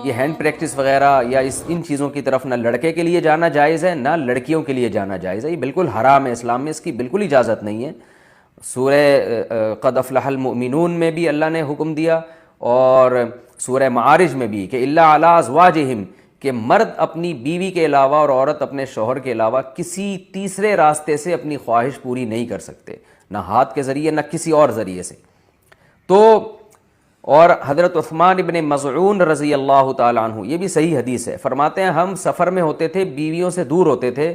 یہ hand practice وغیرہ یا ان چیزوں کی طرف نہ لڑکے کے لیے جانا جائز ہے نہ لڑکیوں کے لیے جانا جائز ہے، یہ بالکل حرام ہے، اسلام میں اس کی بالکل اجازت نہیں ہے۔ سورہ قد افلح المؤمنون میں بھی اللہ نے حکم دیا، اور سورہ معارج میں بھی کہ الا علی ازواجہم، کہ مرد اپنی بیوی کے علاوہ اور عورت اپنے شوہر کے علاوہ کسی تیسرے راستے سے اپنی خواہش پوری نہیں کر سکتے، نہ ہاتھ کے ذریعے نہ کسی اور ذریعے سے۔ تو اور حضرت عثمان ابن مظعون رضی اللہ تعالیٰ عنہ، یہ بھی صحیح حدیث ہے، فرماتے ہیں ہم سفر میں ہوتے تھے، بیویوں سے دور ہوتے تھے،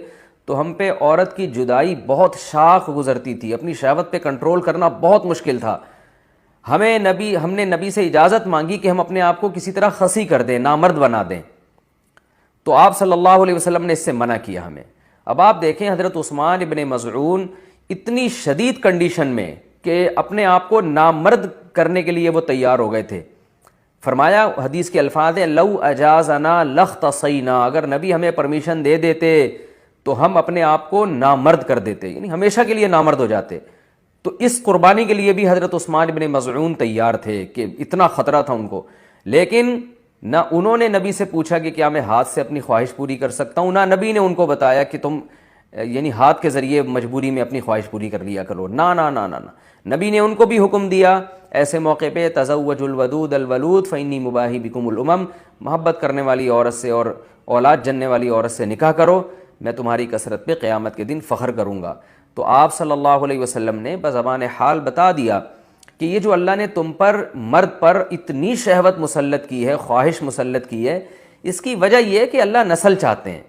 تو ہم پہ عورت کی جدائی بہت شاق گزرتی تھی، اپنی شہوت پہ کنٹرول کرنا بہت مشکل تھا۔ ہم نے نبی سے اجازت مانگی کہ ہم اپنے آپ کو کسی طرح خصی کر دیں، نامرد بنا دیں، تو آپ صلی اللہ علیہ وسلم نے اس سے منع کیا ہمیں۔ اب آپ دیکھیں حضرت عثمان ابن مظعون اتنی شدید کنڈیشن میں کہ اپنے آپ کو نامرد کرنے کے لیے وہ تیار ہو گئے تھے۔ فرمایا، حدیث کے الفاظ ہیں لو اجازنا لاختصینا، اگر نبی ہمیں پرمیشن دے دیتے تو ہم اپنے آپ کو نامرد کر دیتے، یعنی ہمیشہ کے لیے نامرد ہو جاتے۔ تو اس قربانی کے لیے بھی حضرت عثمان ابن مظعون تیار تھے کہ اتنا خطرہ تھا ان کو، لیکن نہ انہوں نے نبی سے پوچھا کہ کیا میں ہاتھ سے اپنی خواہش پوری کر سکتا ہوں، نہ نبی نے ان کو بتایا کہ تم یعنی ہاتھ کے ذریعے مجبوری میں اپنی خواہش پوری کر لیا کرو، نہ نہ نہ نہ نہ، نبی نے ان کو بھی حکم دیا ایسے موقع پہ تزوجوا الودود الولود فانی مباہی بکم الامم، محبت کرنے والی عورت سے اور اولاد جننے والی عورت سے نکاح کرو، میں تمہاری کثرت پہ قیامت کے دن فخر کروں گا۔ تو آپ صلی اللہ علیہ وسلم نے بزبان حال بتا دیا کہ یہ جو اللہ نے تم پر، مرد پر اتنی شہوت مسلط کی ہے، خواہش مسلط کی ہے، اس کی وجہ یہ ہے کہ اللہ نسل چاہتے ہیں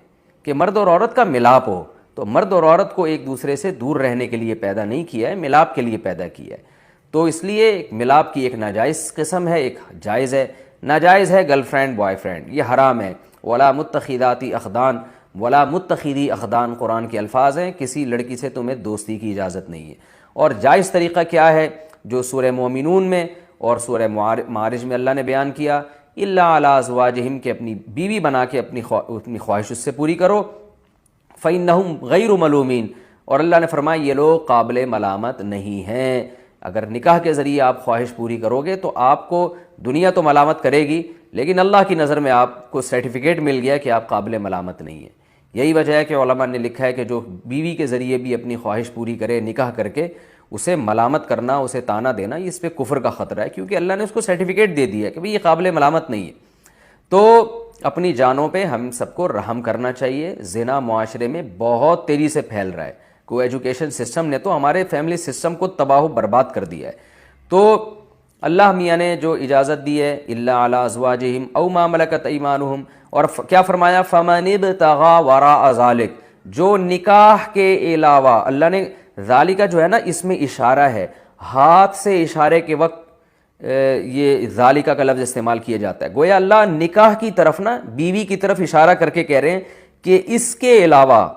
کہ مرد اور عورت کا ملاپ ہو۔ تو مرد اور عورت کو ایک دوسرے سے دور رہنے کے لیے پیدا نہیں کیا ہے، ملاپ کے لیے پیدا کیا ہے۔ تو اس لیے ایک ملاپ کی ایک ناجائز قسم ہے، ایک جائز ہے۔ ناجائز ہے گرل فرینڈ بوائے فرینڈ، یہ حرام ہے۔ ولا متخذاتی اخدان، ولا متخذی اخدان قرآن کے الفاظ ہیں، کسی لڑکی سے تمہیں دوستی کی اجازت نہیں ہے۔ اور جائز طریقہ کیا ہے جو سورہ مومنون میں اور سورہ معارج میں اللہ نے بیان کیا، الا علی ازواجہم، کہ اپنی بیوی بنا کے اپنی خواہش اس سے پوری کرو، فإنہم غیر ملومین، اور اللہ نے فرمایا یہ لوگ قابل ملامت نہیں ہیں۔ اگر نکاح کے ذریعے آپ خواہش پوری کرو گے تو آپ کو دنیا تو ملامت کرے گی، لیکن اللہ کی نظر میں آپ کو سرٹیفکیٹ مل گیا کہ آپ قابل ملامت نہیں ہیں۔ یہی وجہ ہے کہ علماء نے لکھا ہے کہ جو بیوی کے ذریعے بھی اپنی خواہش پوری کرے نکاح کر کے، اسے ملامت کرنا، اسے تانا دینا، اس پہ کفر کا خطرہ ہے، کیونکہ اللہ نے اس کو سرٹیفکیٹ دے دیا کہ بھئی یہ قابل ملامت نہیں ہے۔ تو اپنی جانوں پہ ہم سب کو رحم کرنا چاہیے۔ زنا معاشرے میں بہت تیزی سے پھیل رہا ہے، کو ایجوکیشن سسٹم نے تو ہمارے فیملی سسٹم کو تباہ و برباد کر دیا ہے۔ تو اللہ میاں نے جو اجازت دی ہے الا علی ازواجہم او ما ملکت ایمانہم، اور کیا فرمایا فمن ابتغى وراء ذلک، جو نکاح کے علاوہ، اللہ نے ذالکہ جو ہے نا اس میں اشارہ ہے، ہاتھ سے اشارے کے وقت یہ ذالکہ کا لفظ استعمال کیا جاتا ہے، گویا اللہ نکاح کی طرف نا، بیوی کی طرف اشارہ کر کے کہہ رہے ہیں کہ اس کے علاوہ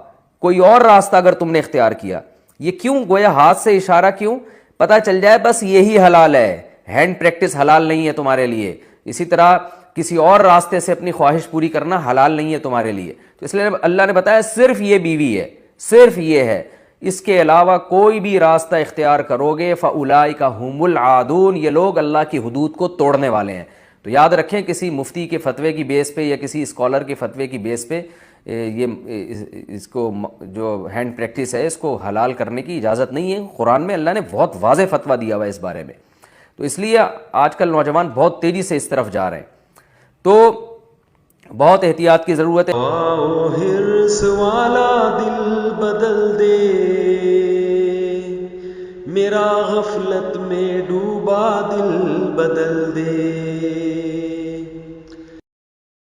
کوئی اور راستہ اگر تم نے اختیار کیا، یہ کیوں گویا ہاتھ سے اشارہ کیوں؟ پتہ چل جائے بس یہی حلال ہے، ہینڈ پریکٹس حلال نہیں ہے تمہارے لیے، اسی طرح کسی اور راستے سے اپنی خواہش پوری کرنا حلال نہیں ہے تمہارے لیے۔ تو اس لیے اللہ نے بتایا صرف یہ بیوی ہے، صرف یہ ہے، اس کے علاوہ کوئی بھی راستہ اختیار کرو گے فَأُولَئِكَ هُمُ الْعَادُونَ، یہ لوگ اللہ کی حدود کو توڑنے والے ہیں۔ تو یاد رکھیں کسی مفتی کے فتوے کی بیس پہ یا کسی اسکالر کے فتوے کی بیس پہ یہ اس کو جو ہینڈ پریکٹس ہے اس کو حلال کرنے کی اجازت نہیں ہے۔ قرآن میں اللہ نے بہت واضح فتویٰ دیا ہوا ہے اس بارے میں، تو اس لیے آج کل نوجوان بہت تیزی سے اس طرف جا رہے ہیں، تو بہت احتیاط کی ضرورت ہے۔ ہرس والا دل بدل دے میرا، غفلت میں ڈوبا دل بدل دے۔